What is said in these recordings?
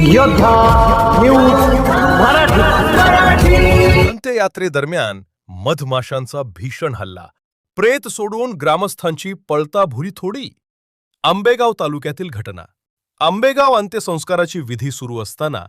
योद्धा न्यूज मराठी। अंत्ययात्रेदरम्यान मधमाशांचा भीषण हल्ला, प्रेत सोडून ग्रामस्थांची पळताभुरी थोडी। आंबेगाव तालुक्यातील घटना। आंबेगाव अंत्यसंस्काराची विधी सुरू असताना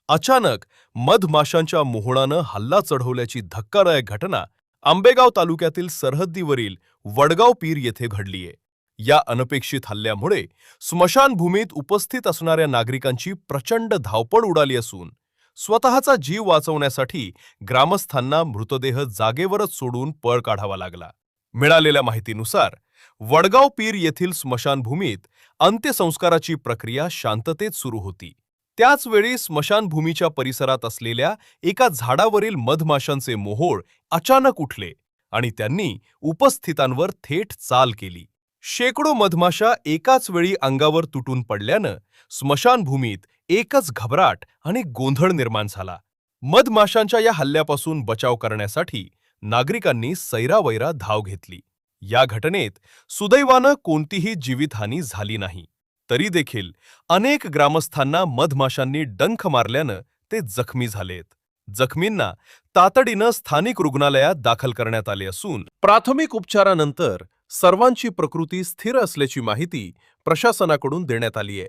अचानक मधमाशांच्या मोहळानं हल्ला चढवल्याची धक्कादायक घटना आंबेगाव तालुक्यातील सरहद्दीवरील वडगाव पीर येथे घडलीये। या अनपेक्षित हल्ल्यामुळे स्मशानभूमीत उपस्थित असणाऱ्या नागरिकांची प्रचंड धावपळ उडाली असून स्वतःचा जीव वाचवण्यासाठी ग्रामस्थांना मृतदेह जागेवरच सोडून पळ काढावा लागला। मिळालेल्या माहितीनुसार वडगाव पीर येथील स्मशानभूमीत अंत्यसंस्काराची प्रक्रिया शांततेत सुरू होती। त्याच वेळी स्मशानभूमीच्या परिसरात असलेल्या एका झाडावरील मधमाशांचे मोहोळ अचानक उठले आणि त्यांनी उपस्थितांवर थेट चाल केली। शेकडो मधमाशा एकाच वेळी अंगावर तुटून पडल्यानं स्मशानभूमीत एकच घबराट आणि गोंधळ निर्माण झाला। मधमाशांच्या या हल्ल्यापासून बचाव करण्यासाठी नागरिकांनी सैरावैरा धाव घेतली। या घटनेत सुदैवानं कोणतीही जीवितहानी झाली नाही, तरी देखील अनेक ग्रामस्थांना मधमाशांनी डंख मारल्यानं ते जखमी झालेत। जखमींना तातडीनं स्थानिक रुग्णालयात दाखल करण्यात आले असून प्राथमिक उपचारानंतर सर्वांची प्रकृती स्थिर असल्याची माहिती प्रशासनाकडून देण्यात आली आहे।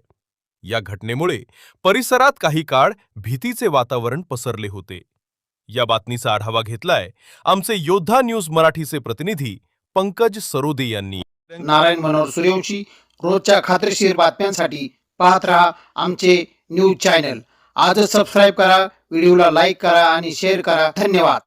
या घटनेमुळे परिसरात काही काळ भीतीचे वातावरण पसरले होते। या बातमीचा आढावा घेतलाय आमचे योद्धा न्यूज मराठीचे प्रतिनिधी पंकज सरोदे यांनी। नारायण मनोहर सूर्यवंशी, रोजच्या खात्रीशीर बातम्यांसाठी पाहत रहा आमचे न्यूज चॅनल। आजच सबस्क्राइब करा, व्हिडिओला लाईक करा आणि शेअर करा। धन्यवाद।